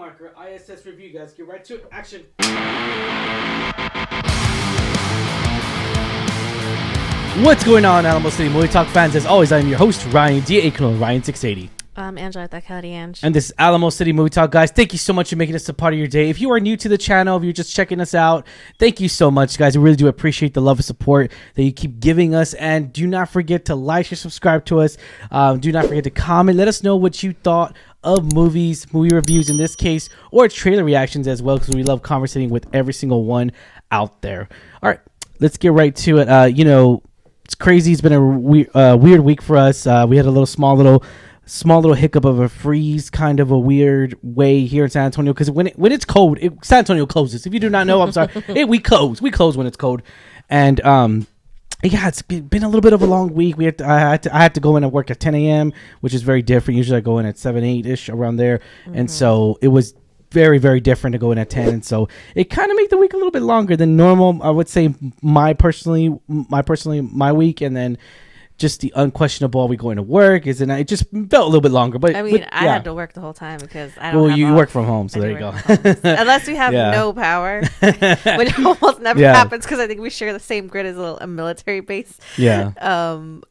marker, ISS review, guys. Get right to it. Action. What's going on, Alamo City Movie Talk fans? As always, I'm your host, Ryan D. Aikman, Ryan680. Angela Ange. And this is Alamo City Movie Talk, guys. Thank you so much for making us a part of your day. If you are new to the channel, if you're just checking us out, thank you so much, guys. We really do appreciate the love and support that you keep giving us. And do not forget to like and subscribe to us. Do not forget to comment. Let us know what you thought of movies, movie reviews in this case, or trailer reactions as well, because we love conversating with every single one out there. All right, let's get right to it. It's crazy. It's been a weird week for us. We had a small little hiccup of a freeze, kind of a weird way here in San Antonio, because when it's cold, San Antonio closes. If you do not know, I'm sorry. We close when it's cold. And it's been a little bit of a long week. I had to go in and work at 10 a.m., which is very different. Usually I go in at 7, 8-ish, around there. Mm-hmm. And so it was very, very different to go in at 10. And so it kind of made the week a little bit longer than normal. I would say my week, and then just the unquestionable, are we going to work? It just felt a little bit longer. But I had to work the whole time because I don't have you off. Work from home, so there you go. Unless we have no power, which almost never happens because I think we share the same grid as a military base. Yeah.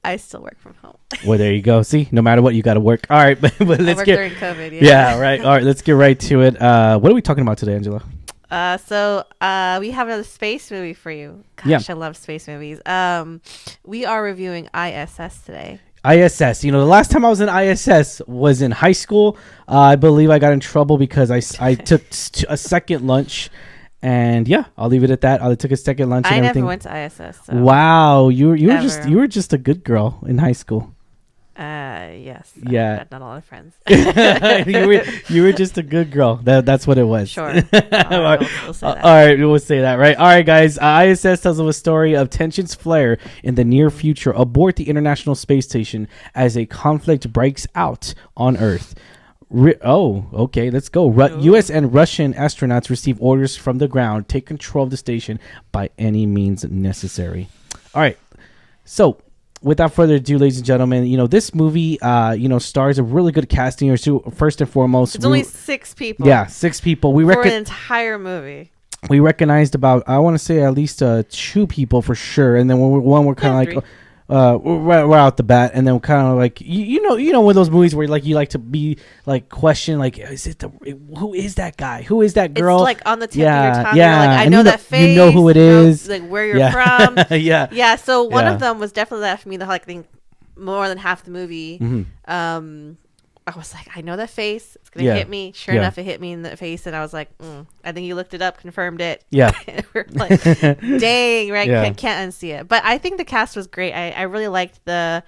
I still work from home. Well, there you go. See, no matter what, you got to work. All right, but let's I during COVID. Yeah, right. All right, let's get right to it. What are we talking about today, Angela? So we have another space movie for you. Gosh, I love space movies. We are reviewing I.S.S. today. I.S.S. The last time I was in I.S.S. was in high school. I believe I got in trouble because I took a second lunch. And yeah, I'll leave it at that. I took a second lunch. And everything. Never went to I.S.S. So wow, you were just a good girl in high school. Yes. Yeah. I had not a lot of friends. you were just a good girl. That's what it was. Sure. We'll say that. All right, we'll say that, right? All right, guys. ISS tells of a story of tensions flare in the near future aboard the International Space Station as a conflict breaks out on Earth. Okay, let's go. U.S. and Russian astronauts receive orders from the ground, take control of the station by any means necessary. All right, so without further ado, ladies and gentlemen, this movie, stars a really good casting. First and foremost, it's only 6 people. Yeah, 6 people. For an entire movie. We recognized about, I want to say at least 2 people for sure, and then one we're kind of like. Right out the bat, and then kind of like you know one of those movies where like you like to be like question like who is that guy, who is that girl? It's like on the tip of your tongue. Yeah, you're like, I know that face. You know who it is. Like where you're from. Yeah. So one of them was definitely that for me. I think more than half the movie. Mm-hmm. I was like, I know that face. It's gonna hit me. Sure enough, it hit me in the face, and I was like, I think you looked it up, confirmed it. Yeah. We're like, dang, right? Yeah. Can't unsee it. But I think the cast was great. I really liked the.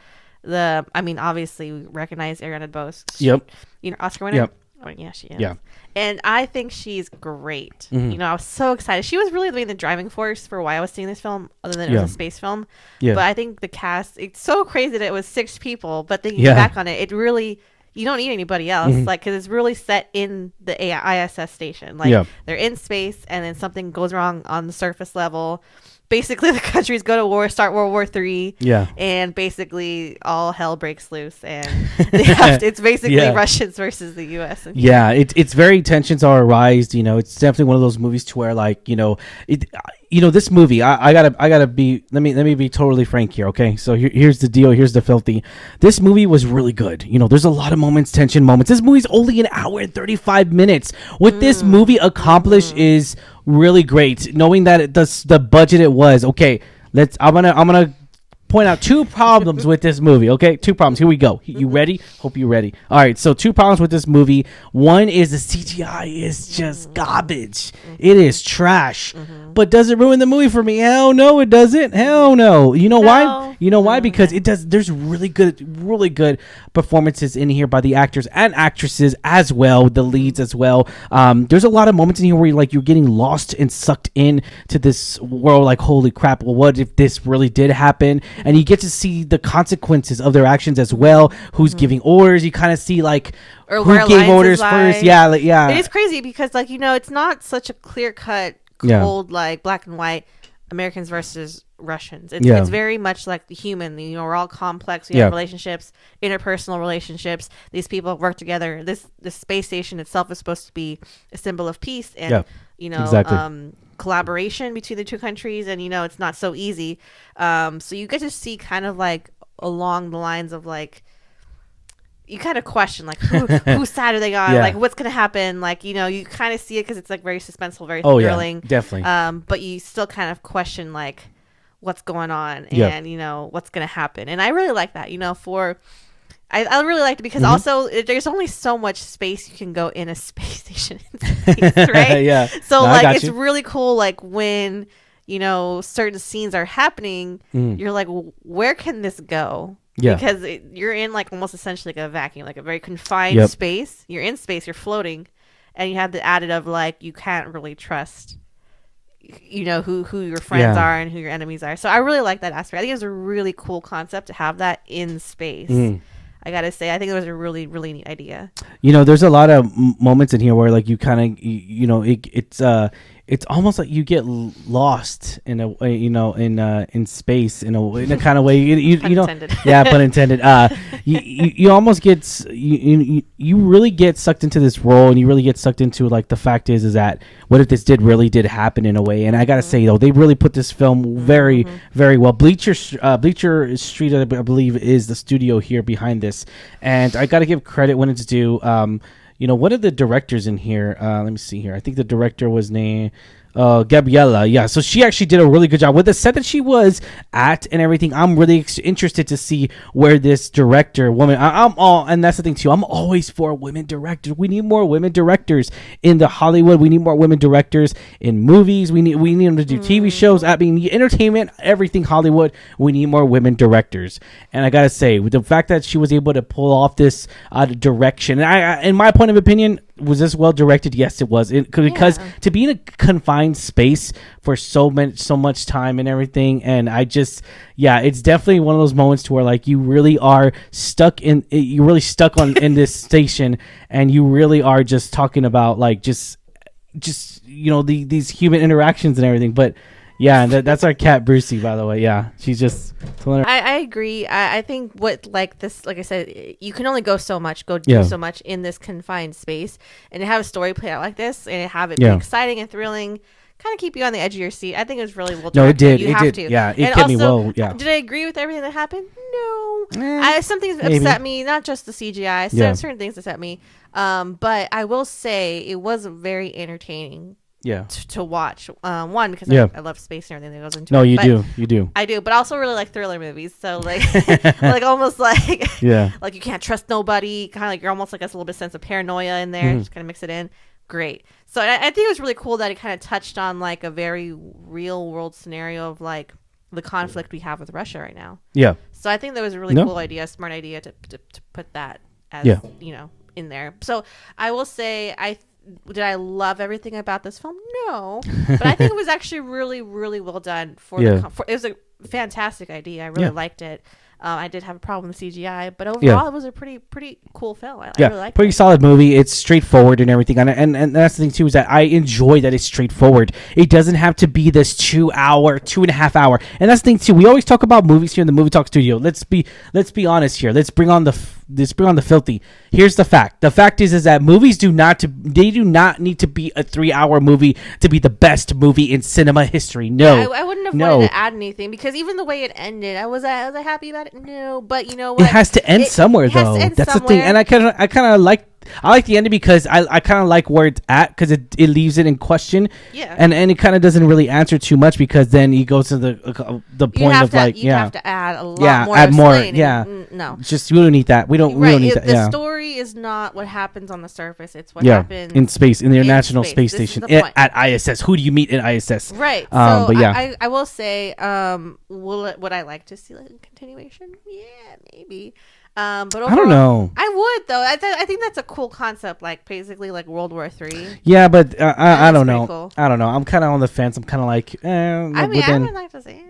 I mean, obviously, we recognize Ariana DeBose. Yep. Oscar winner. Yep. Oh, yeah, she is. Yeah. And I think she's great. Mm-hmm. I was so excited. She was really the driving force for why I was seeing this film, other than it was a space film. Yeah. But I think the cast, it's so crazy that it was 6 people. But thinking back on it, it really. You don't need anybody else, because it's really set in the ISS station. They're in space, and then something goes wrong on the surface level. Basically, the countries go to war, start World War III. Yeah. And basically, all hell breaks loose, and it's basically Russians versus the U.S. Yeah, it's very tensions are arised. It's definitely one of those movies to where this movie, I gotta be. Let me be totally frank here, okay? So here's the deal. Here's the filthy. This movie was really good. There's a lot of tension moments. This movie's only an hour and 35 minutes. What this movie accomplished is really great. Knowing that the budget it was. Okay, I'm gonna point out 2 problems with this movie. Okay, 2 problems. Here we go. You ready? Hope you're ready. All right, so 2 problems with this movie. One is the CGI is just garbage. It is trash. But does it ruin the movie for me? Hell no, it doesn't. Hell no. You know why? You know why? Because it does. There's really good performances in here by the actors and actresses as well, the leads as well. There's a lot of moments in here where you're getting lost and sucked in to this world. Like, holy crap! Well, what if this really did happen? And you get to see the consequences of their actions as well. Who's giving orders? You kind of see or who gave orders first. Yeah. It is crazy because it's not such a clear cut, cold, black and white Americans versus Russians. It's very much like the human. You know, we're all complex. We have relationships, interpersonal relationships. These people work together. This space station itself is supposed to be a symbol of peace and you know collaboration between the two countries. And you know, it's not so easy. So you get to see kind of like along the lines of like, you kind of question like whose side are they on, like what's gonna happen, like, you know, you kind of see it because it's like very suspenseful, very thrilling, definitely, but you still kind of question like what's going on and you know what's gonna happen. And I really like that, you know, I really liked it because also there's only so much space you can go in a space station in space, right? So like it's really cool, like when you know certain scenes are happening, you're like, where can this go? Because you're in like almost essentially like a vacuum, like a very confined space. You're in space, you're floating, and you have the added of like you can't really trust, you know, who your friends are and who your enemies are. So I really like that aspect. I think it was a really cool concept to have that in space. I gotta say, I think it was a really, really neat idea. You know, there's a lot of moments in here where like you kind of, you know, it's almost like you get lost in a way, you know, in space in a kind of way. You know, pun intended. You almost get you really get sucked into this role, and you really get sucked into like the fact is that what if this really did happen in a way. And I gotta say though, they really put this film very very well. Bleacher Street, I believe, is the studio here behind this, and I gotta give credit when it's due. You know, one of the directors in here, let me see here. I think the director was named Gabriella. Yeah, so she actually did a really good job with the set that she was at and everything. I'm really interested to see where this director woman. And that's the thing too. I'm always for women directors. We need more women directors in the Hollywood. We need more women directors in movies. We need them to do TV shows. I mean, entertainment, everything Hollywood. We need more women directors. And I gotta say, with the fact that she was able to pull off this direction, and I, in my point of opinion, was this well directed? Yes, it was. Because to be in a confined space for so much time and everything, and I just, it's definitely one of those moments to where like you really are stuck in in this station, and you really are just talking about like just you know these human interactions and everything. But that's our cat Brucey, by the way. Yeah, she's just. I agree. I think what like this, like I said, you can only go so much, do so much in this confined space, and to have a story play out like this, and have it be exciting and thrilling, kind of keep you on the edge of your seat. I think it was really well done. No, it did. You have to. Yeah, it kept me well. Yeah. Did I agree with everything that happened? No. Some things upset me, not just the CGI. Certain things upset me. But I will say it was very entertaining. To watch. One, because I love space and everything that goes into it. No, you do. I do, but I also really like thriller movies. So like, like almost like, like you can't trust nobody. Kind of like you're almost like a little bit sense of paranoia in there. Just kind of mix it in. Great. So I think it was really cool that it kind of touched on like a very real world scenario of like the conflict we have with Russia right now. Yeah. So I think that was a really cool idea, smart idea to put that as you know in there. So I will say did I love everything about this film? No, but I think it was actually really, really well done. It was a fantastic idea. I really liked it. I did have a problem with CGI, but overall, it was a pretty cool film. I really liked it. Pretty solid movie. It's straightforward and everything, and that's the thing too, is that I enjoy that it's straightforward. It doesn't have to be this 2.5 hour, and that's the thing too. We always talk about movies here in the Movie Talk studio. Let's be honest here. Let's bring on the filthy. Here's the fact. The fact is that movies do not need to be a 3-hour movie to be the best movie in cinema history. No, I wouldn't have wanted to add anything, because even the way it ended, was I happy about it? No, but you know what? It has to end somewhere, though. That's the thing, and I kind of like. I like the ending because I kind of like where it's at, because it leaves it in question. Yeah. And it kind of doesn't really answer too much, because then he goes to the point of like, you have to add a lot more. Add more. Yeah. No. It's just, we don't need that. We don't need that. The story is not what happens on the surface. It's what happens in space, in the International Space Station at I.S.S. Who do you meet at I.S.S.? Right. So but I will say, would I like to see like a continuation? Yeah, maybe. But overall, I don't know. I would, though. I think that's a cool concept, like basically like World War III. Yeah, but I don't know. Cool. I don't know. I'm kind of on the fence. I'm kind of like, I would like to say.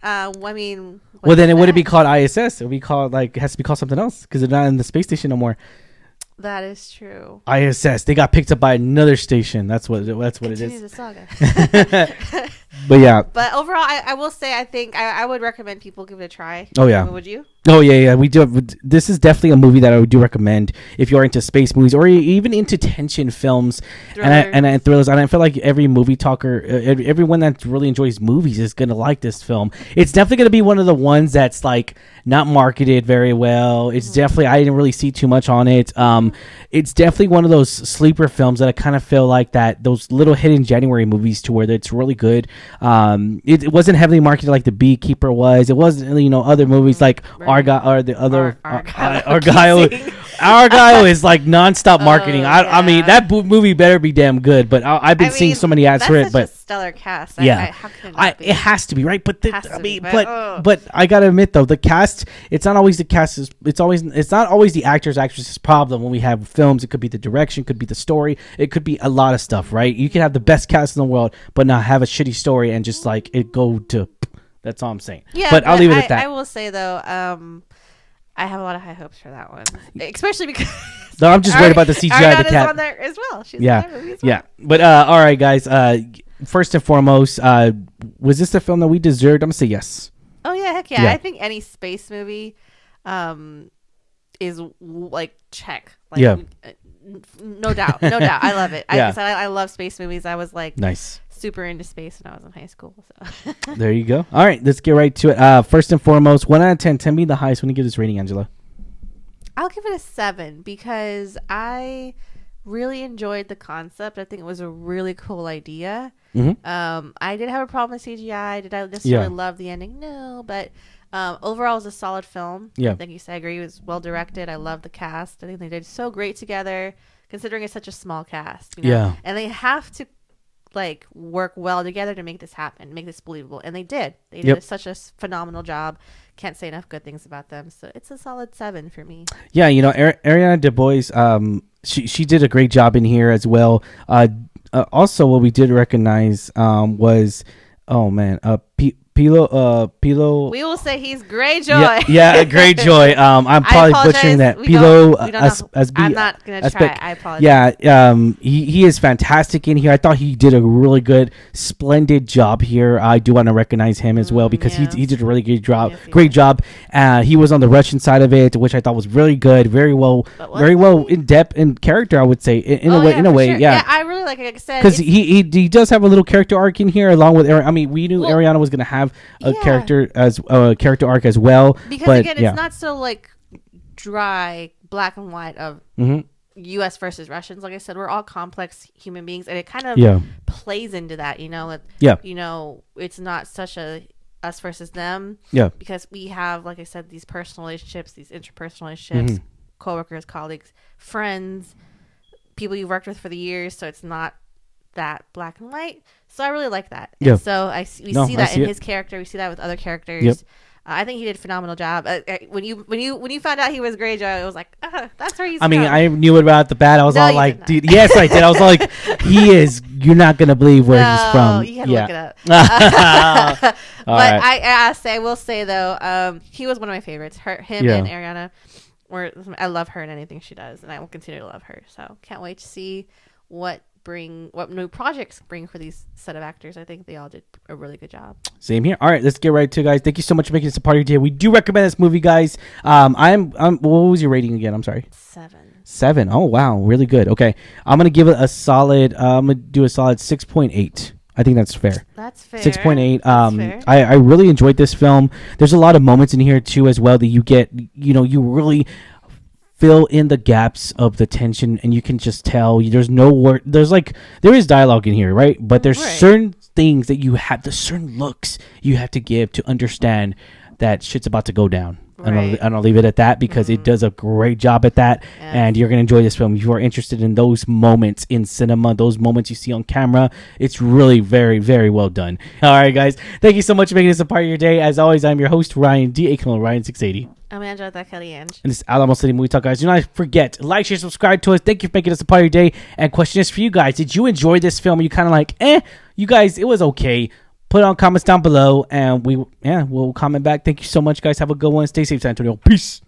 I mean, well, then would it be called ISS? It would be called it has to be called something else, because they're not in the space station no more. That is true. ISS. They got picked up by another station. That's what it is. The saga. But yeah. But overall, I will say I think I would recommend people give it a try. Oh yeah. Would you? Oh yeah. We do. This is definitely a movie that I do recommend if you're into space movies or even into tension films and thrillers. And I feel like every movie talker, everyone that really enjoys movies is gonna like this film. It's definitely gonna be one of the ones that's like not marketed very well. It's definitely, I didn't really see too much on it. It's definitely one of those sleeper films that I kind of feel like that those little hidden January movies to where it's really good. It wasn't heavily marketed like The Beekeeper was. It wasn't, other movies like Argyle or the other Argyle. Argyle is like nonstop marketing. I mean, that movie better be damn good. But I've been seeing so many ads for it. But stellar cast. Yeah, it has to be right. But but I gotta admit though, the cast. It's not always the cast. It's not always the actors actresses problem when we have films. It could be the direction, could be the story. It could be a lot of stuff. Right? You can have the best cast in the world, but not have a shitty story and just like it go to. That's all I'm saying. Yeah, but I'll leave it at that. I will say though, I have a lot of high hopes for that one, especially because. No, I'm just worried about the CGI of the cat. On there as well. She's yeah, in that movie as well. Yeah. But all right, guys. First and foremost, was this the film that we deserved? I'm gonna say yes. Oh yeah, heck yeah! I think any space movie, is like check. Like, yeah. No doubt. I love it. Yeah. I love space movies. I was like nice. Super into space when I was in high school. So there you go. All right, let's get right to it. First and foremost, 1 out of 10. Tell me the highest. When you give this rating, Angela? I'll give it a 7 because I really enjoyed the concept. I think it was a really cool idea. Mm-hmm. I did have a problem with CGI. Did I necessarily love the ending? No, but overall, it was a solid film. Yeah, I think I agree. It was well directed. I love the cast. I think they did so great together, considering it's such a small cast. Yeah, and they have to like work well together to make this happen, make this believable, and they did. They did such a phenomenal job. Can't say enough good things about them. So it's a solid 7 for me. Yeah, Ariana DeBose, she did a great job in here as well. Also, what we did recognize was, Pilo. We will say he's Greyjoy. Yeah, Greyjoy. I'm probably butchering that. Pilo. I'm not gonna try. I apologize. Yeah. He is fantastic in here. I thought he did a really good, splendid job here. I do want to recognize him as well because he did a really good job. Great job. He was on the Russian side of it, which I thought was really good. Very well in depth in character. I would say in a way. Sure. Yeah, I really like I said because he does have a little character arc in here along with. I mean, we knew Ariana was gonna have a character arc as well, because again it's not so like dry black and white of U.S. versus Russians. Like I said, we're all complex human beings, and it kind of plays into that, it's not such a us versus them, because we have, like I said, these personal relationships, these interpersonal relationships, coworkers, colleagues, friends, people you've worked with for the years, so it's not that black and white. So I really like that. Yeah. And so we see that in his character. We see that with other characters. Yep. I think he did a phenomenal job. When you found out he was Greyjoy, it was like, that's where he's from. I mean, I knew it about the bat. I was all like, dude, yes, I did. I was like, he is. You're not gonna believe where he's from. You can look it up. But right. I will say though, he was one of my favorites. Him and Ariana. I love her in anything she does, and I will continue to love her. So can't wait to see what new projects bring for these set of actors. I think they all did a really good job. Same here. All right, let's get right to it, guys. Thank you so much for making this a part of your day. We do recommend this movie, guys. What was your rating again? I'm sorry. 7. Oh wow, really good. Okay, I'm gonna give it a solid. I'm gonna do a solid 6.8. I think that's fair. That's fair. 6.8. I really enjoyed this film. There's a lot of moments in here too as well that you get. You really fill in the gaps of the tension, and you can just tell there's no word. There is dialogue in here, right? But there's certain things that you have, the certain looks you have to give to understand that shit's about to go down. Right. And I'll leave it at that because it does a great job at that. Yes. And you're going to enjoy this film. If you are interested in those moments in cinema, those moments you see on camera, it's really very, very well done. All right, guys. Thank you so much for making this a part of your day. As always, I'm your host, Ryan D. Ryan680. I'm Angela Kelly Ange. And this is Alamo City Movie Talk, guys. Do not forget, like, share, subscribe to us. Thank you for making us a part of your day. And question is for you guys. Did you enjoy this film? Are you kind of like, you guys, it was okay. Put on comments down below, and we'll comment back. Thank you so much, guys. Have a good one. Stay safe, San Antonio. Peace.